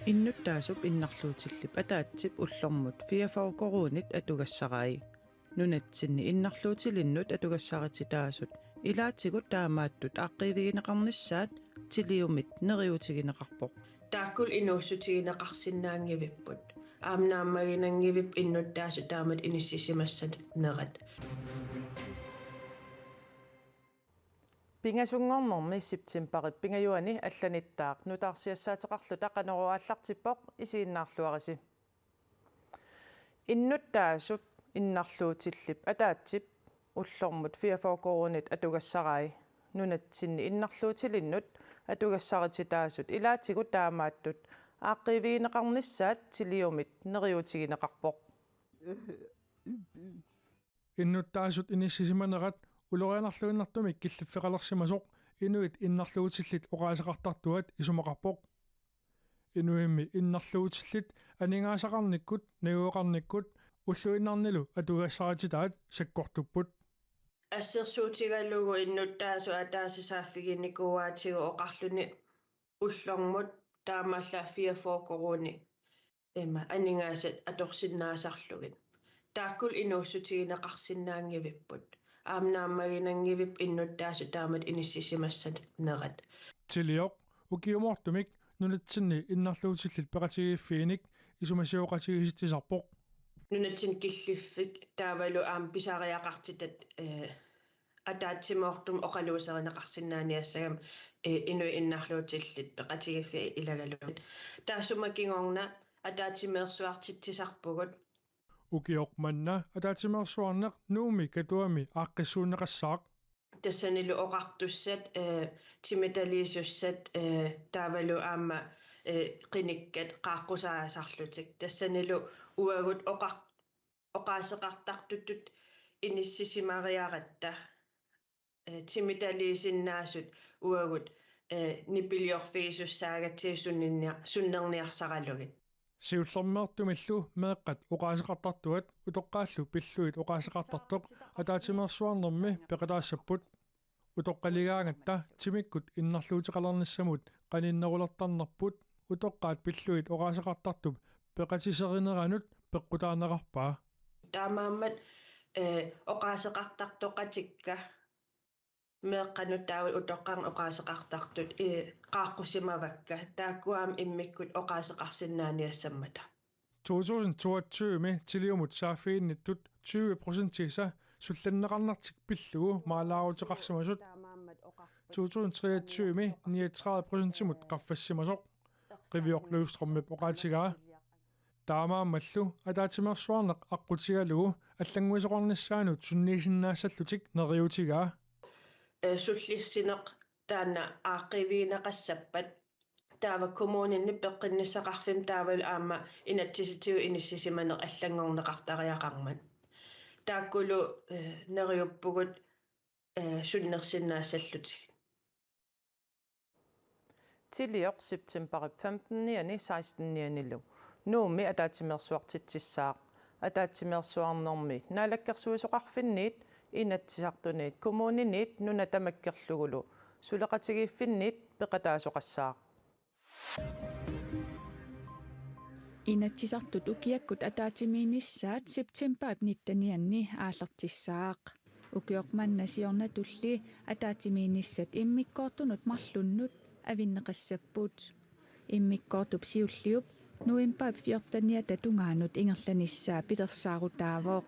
Innuttaasup innarluutillip ataatip ullormut fiaforkoruunit atugassarai nunatsinni innarluutilinnut atugassaritsitaasut ilaatigut taamaattut aaqqiivigineqarnissaat tiliumit neriutigineqarpoq taakkul inuussutigineqarsinnaangivipput aamnaammaginangivip innuttaasu taamat inississimassat nerat Pingasungornermi september pingajuani allanittaaq nutaarsiassaateqarlu taqaneruaallartippoq isiinnaarluarisi innuttaasup innarluutillip ataatip ullormut fiaforkorunit atugassarai nunatsinni innarluutilinnut atugassarititaasut ilaatigut taamaattut aaqqiivigineqarnissaat tiliumit neriutigineqarpoq innuttaasut inississimanerat ulorianarluinnartumik killiffiqalersimasoq inuit innarluutillit oqaasaqartartuat isumaqarpoq inuimmi innarluutillit aningaasaqarnikkut naguoqarnikkut уллуиннарнилу атугассаратитаат саккортуппут ассерсуутигаллугу иннуттаасу атаасисааффигинникууаатигу оқарлуни уллормут таамаалла фиафоокоруни эма анингаасат аторсиннаасарлугит тааккул инууссутигинеқарсиннаангивиппут аамнааммагинангивип иннуттаасу таамат иниссисимассат нерат тилиоқ укиумортумик нунатсинни иннарлуутиллит пеқатигииффииник исумасиоқатигиситсисарпоқ нунатсин киллиффик таавалу аам писариақартитат атаатсимоортум оқалуусеринеқарсиннааниассагам инуи иннарлуутиллит пеқатигиффи илагалугит таасумакингорна атаатсимеерсуартитсисарпугут укиоқ манна атаатсимеерсуарнеқ нууми катуами ааққиссуунеқассаақ тассанилу оқартуссат тимиталиисуссат таавалу аама qinikkat qaaqqusaasaarlutik tassanillu uagut oqaasеqartartuttut inissisimariaratta timitaliisinnaasut uagut nipiliorfiisussaagatsi sunnerniarsaralugit сиуллэрмеэртумиллу меэкъат оqaасеқартартуат утоққааллу пиллуит оqaасеқартартоқ атаатимеерсуарнерми пеқалаассаппут утоққалигаангатта тимиккут иннарлуутеқалерниссамут қаниннерулертарнерпут утоққаат пиллуит оqaасеқартартуп пеқатисеринеранут пеққутаарнеқарпаа таамааммат оqaасеқартартоқатикка меэққанут таавал утоққан оqaасеқартартут қааққусимавакка тааккуаам иммиккут оqaасеқарсиннааниассаммата 2022 ми тилиумут саафиинниттут 20% сулланнеқарнартик пиллугу маалаарутеқарсимасут 2023 ми 39% qaffassimasuq qiviоq luustrummi oqaatigaa таамааммаллу атаатимерсуарнеқ аққутигалугу аллангуисоқарнissaanут сунниисиннаассаллутик нериутигаа суллиссинеқ таана ааққивиинеқассаппат таава коммунинни пеққиннissaqarfim таавал аама инатсиситигу иниссисиманеқ аллангорнеқартариақармат тааккулу нериуппугут суннерсиннаассаллутик тилиоқ септембер 15-ниани 16-нианилу нууми атаатимерсуартитсissaaq атаатимерсуарнерми наалаккерсуисоқарфинниит инатсисартунит коммунинит нуна тамаккерлугулу сулеқатигииффинниит пеқатаасоқассаақ инатсисартут укиаккут атаатимиинissaат септембер 19-нианни ааллертиссаақ укиоқманна сиорнатулли атаатимииниссат иммиккоортунут марлуннут авиннеқассаппут иммиккоортуп сиуллиуп ноембер 14-ниата тунгаанут ингерланиссаа пилерсаарутаавооқ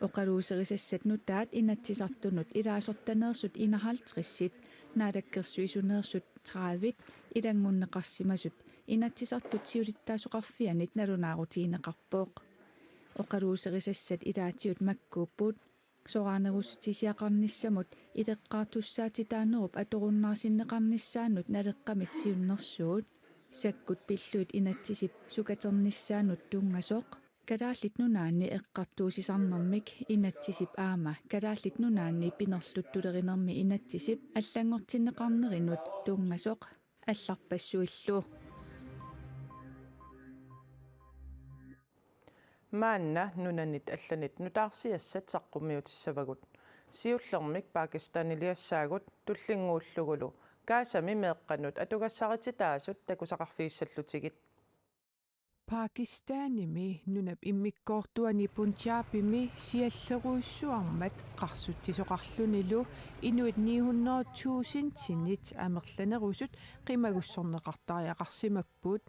оқалуусерисассат нутаат инатсисартунут илаасортанеерсут 51 наалаккерсуисунеерсут 30 илангуннеқарсимасут инатсисартут сиулиттаасоқарфианит налунаарутиинеқарпооқ оқалуусерисассат илаатиут маккууппут сораанерусутисиақарниссамут илеққаартуссаатитаанеруп аторуннаарсиннеқарниссаанут налеққамит сиуннерсуут саккут пиллуит инатсисип сукатерниссаанут тунгасоқ калааллит нунаанни эққартуусисарнэрмик инатсисип аама калааллит нунаанни пинерлуттулеринерми инатсисип аллангортиннеқарнеринут тунгасоқ алларпассуиллу маанна нунанит алланит нутаарсиассат саққумиутиссавагут сиуллермик пакистанилиассаагут туллингууллугулу kaasami meeqqanut atugassarititaasut takusaqarfiissallutigut Pakistanimi nunap immikkoortuani Punjabimi sialleruissuarmat qarsutisoqarlunilu inuit 900,000 tinit amerlanerusut qimagussorneqartariaqarsimapput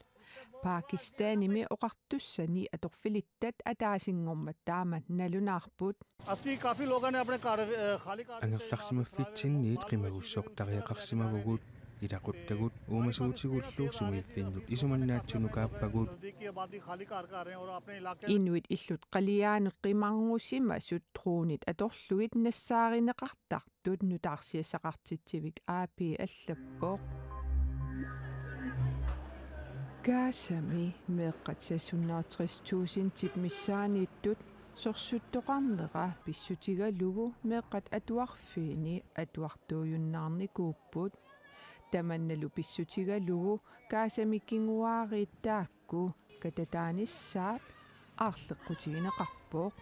Pakistanimi oqartussani atorfilittat ataasingormat taamat nalunaarput ਅਸੀਂ ਕਾਫੀ ਲੋਕਾਂ ਨੇ ਆਪਣੇ ਘਰ ਖਾਲੀ ਘਰ ангерларсимаффитсинниит qimagussortariaqarsimavugut илақуттагут уумасуутигуллу сумииффиннут исуманнаатсунукааппагут नजदीकी आबादी खाली घर कर रहे हैं और अपने इलाके inuit illut qaliaanut qimarngussimmasut truunit atorlugit nassaarineqartartut nutaarsiassaqartitsivik aapi allappoq kaasami meeqqatsassunnaartrissuusin missaaniittut sorsuttoqarneqa pissutigalugu meeqqat atuarfiini atuartuujunnaarnikuupput tamannalu pissutigalugu kaasamikkinguaariittaakku katataanissaat aarleqqutigineqarpoq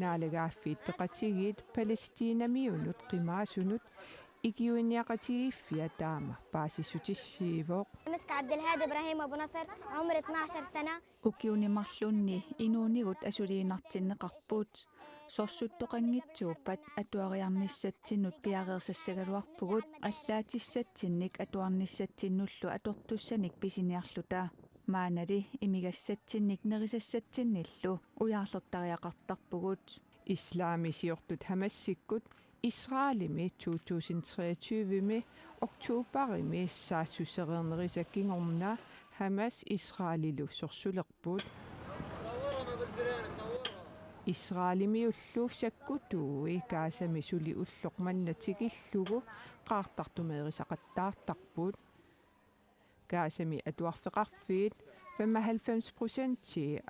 naalagaaffiit peqatigit palestiinamiunut qimaasunut ikiuniaqatigiiffia taama paasissutissiivoq مسك عبد الهادي إبراهيم أبو نصر عمري 12 سنة ukiunimarlunni inuunigut asuliinartinneqarput sorsuttoqanngitsuupat atuariarnissatsinut piareersassagaluarpugut allaatissatinnik atuarnissatsinullu atortussanik pisiniarluta maanali imigassatsinnik nerisassatsinnillu ujaarlertariaqartarpugut islaamisiortut hamassikut Israelimi 2023 oktoberimi saassusseriernerisakkingorna Hamas Israelilu sorsulerput Israelimi ullu sakkutuui kaasami suli ulloqmannatigillugu qaartartumeerisaqattaartarput kaasami atuarfeqarfiit 95%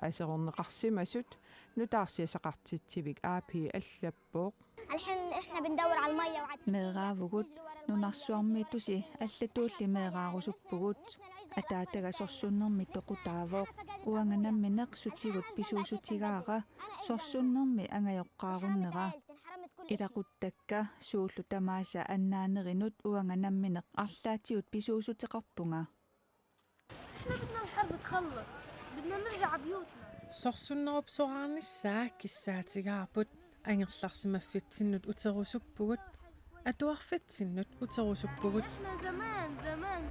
aserorneqarsimasut nutaarsiasaqartitsivik aapi allappoq الحين إحنا بندور على المية meeraavugut nunarsuarmiitusi allatuulli meeraarusuppugut ataataga sorsunnermi toqutaavoq uanganammineq sutigut pisuusutigaaqa sorsunnermi angajoqqaarunnera ilaquttakka suullu tamaasa annaanerinut uanganammineq arlaatigut pisuusuteqarpunga احنا بدنا الحرب تخلص بدنا نرجع بيوتنا Sorsunnerup soraarnissaa kissaatigaarput angerlarsimaffitsinut uterusuppugut atuarfitsinnut uterusuppugut احنا زمان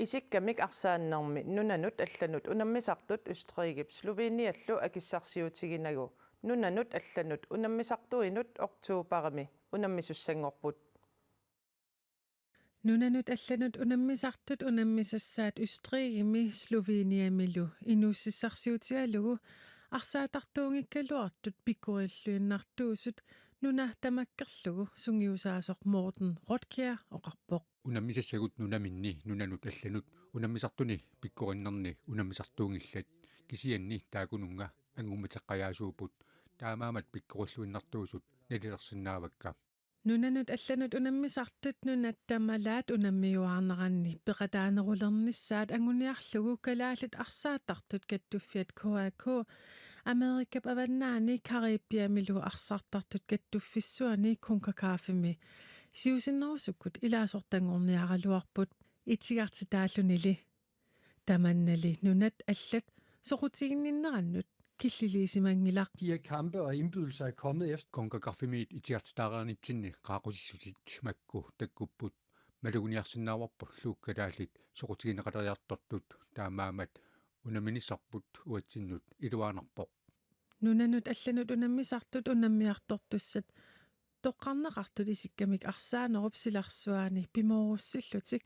Isikkamik arsaannermi nunanut allanut unammisartut Østerrigip Sloveniallu akissarsiutiginagu nunanut allanut unammisartuinut oktoberimi unammisussanngorput nunanut allanut unammisartut unammisassaat Østerrigimi Sloveniamilu inuussissarsiutigalugu arsaatарtuungikkaluartut pikkurilluinnartuusut nuna tamakkerlugu sungiusaasoq Morten Rotkjær oqarpoq unammisassagut nunaminni nunanut allanut unammisartuni pikkurinnerni unammisartuungillat kisianni taakununga angummataqajaasuuput taamaamat pikkurulluinnartuusut nalilersinnaavakka nunanut allanut unammisartut nunattamaalaat unammiuarneranni peqataanerulernissaat anguniarlugu kalaallut arsaattartut kattuffiat KAK Amerikap avannaani Karibiamilu arsartartut kattuffissuani konkakaafimi siusinnerusukkut ilaasortangorniaraluarput itsigartitaallunili tamannali nunat allat soqutiginninnerannut killiliisimangilaq De her kampe og indbydelser er kommet efter. konkakafimiit itiartitaareranitsinni qaaqusissut makku takkupput maluguniarsinnaavarporlu kalaallit soqutigineqaleriartortut taamaamat unaminissarput uatsinnut iluaanarpoq nunanut allanut unammisartut unammiartortussat toqqarneqartut isikkamik arsaanerup silarsuaani pimorussillutik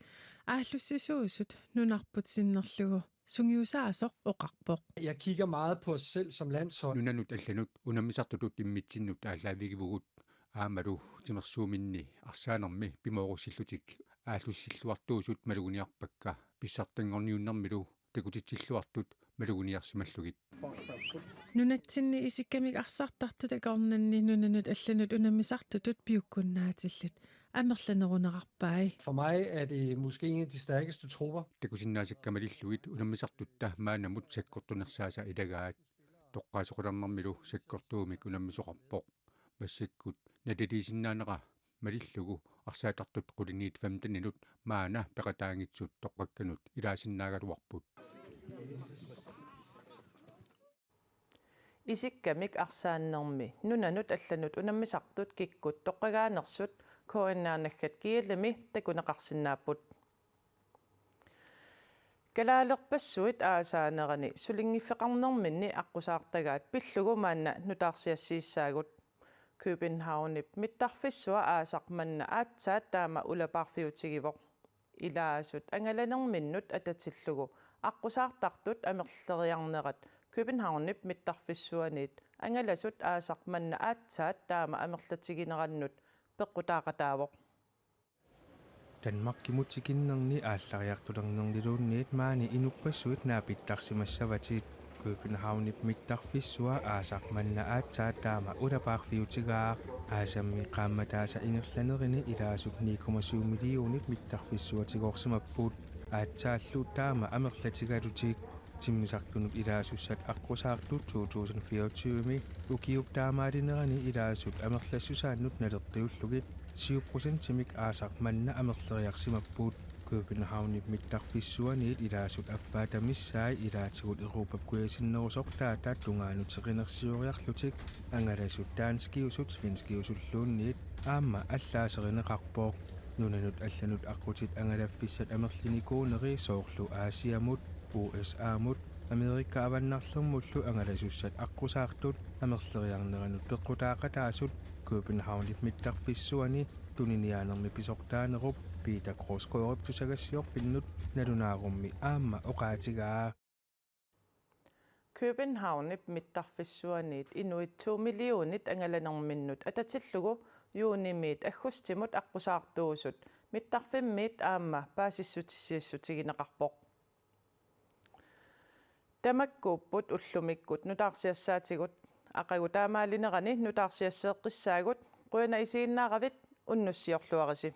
aallussisuusut nunarput sinnerlugu sungiusaasoq oqarpoq Jeg kigger meget på os selv som landshold. nunanut allanut unammisartutut immitsinnut aalaavigivugut aamalu timersuuminni arsaanermi pimorussillutik aallussilluartuusut maluguniarpakka pissartangorniunnermilu takutitsilluartut maluguniarsimallugit nunatsinni isikkamik arsartartut akornanni nunanut allanut unammisartutut piukkunnaatillut amerlaneruneqarpai For mig er det måske en af de stærkeste trupper. takusinnaasakkamalilluit unammisartutta maanamut sakkortunersaasa ilagaat toqqaasuqulernarmilu sakkortuumik unammisoqarpoq massakkut naliliisinnaaneqa малиллугу арсаатартут quliniit 15 minut maana peqataangitsuut toqqakkanut ilaasinnaagaluarput Isikkamik arsaannermi nunanut allanut unammisartut kikkut toqqagaanersut koinnaanaggat kiallami takuneqarsinnaapput kalaalerpassuit aasaanerani sulingiffeqarnerminni aqqusaartagaat pillugu maanna nutaarsiassiissaagut Københavnip mittarfissua aasaqmanna aatsaat taama ulaparfiutigivoq ilaasut angalanerminnut atatillugu aqqusaartartut amerleriarnerat Københavnip mittarfissuaniit angalasut aasaqmanna aatsaat taama amerlatiginerannut peqqutaaqataavoq Danmark kimutikinnerni aallariartulernerniluunniit maani inupassuit naapittarsimassavatit Københavnip mittarfissua aasaqmanna aatsaat taama ulapaarfiutigaaq aasammi qaammataasa ingerlanerini ilaasut 9,7 millionit mittarfissuatigorsimappuut aatsaallu taama amerlatigalutik timmisartunut ilaasussat aqqusаарtut 2024mi ukiup taamaalinerani ilaasut amerlassusaannut nalertiullugit 7%-timik aasaqmanna amerleriarsimappuut Københavnip mittarfissuaniit ilaasut affaatamissai ilaatigut Europapkuasinnerusoq taataat tungaanuteqinersioriarlutik angalasut taanskiusut svenskiusulluunniit aamma allaaseриneqarpooq nunanut allanut aqutit angalaffissat amerlinikuuneri soorlu Aasiamut USA-mut Amerikka avannarlermullu angalasussat aqqusaartut amerleriarneranut peqqutaaqataasut Københavnip mittarfissuani tuniniaanermi pisortaanerup Peter Krogsgaard tusagassiorfinnut nalunaarummi aamma oqaatigaa Københavnip mittarfissuaniit inuit 2 millionit angalanerminnut atatillugu juunimiit agustimut aqqusaartuusut mittarfimmiit aamma paasissutissiassutigineqarpoq tamakkuupput ullumikkut nutaarsiassaatigut aqagu taamaalinerani nutaarsiasseeqqissaagut quina isiinnaaqavit unnussiorluarisi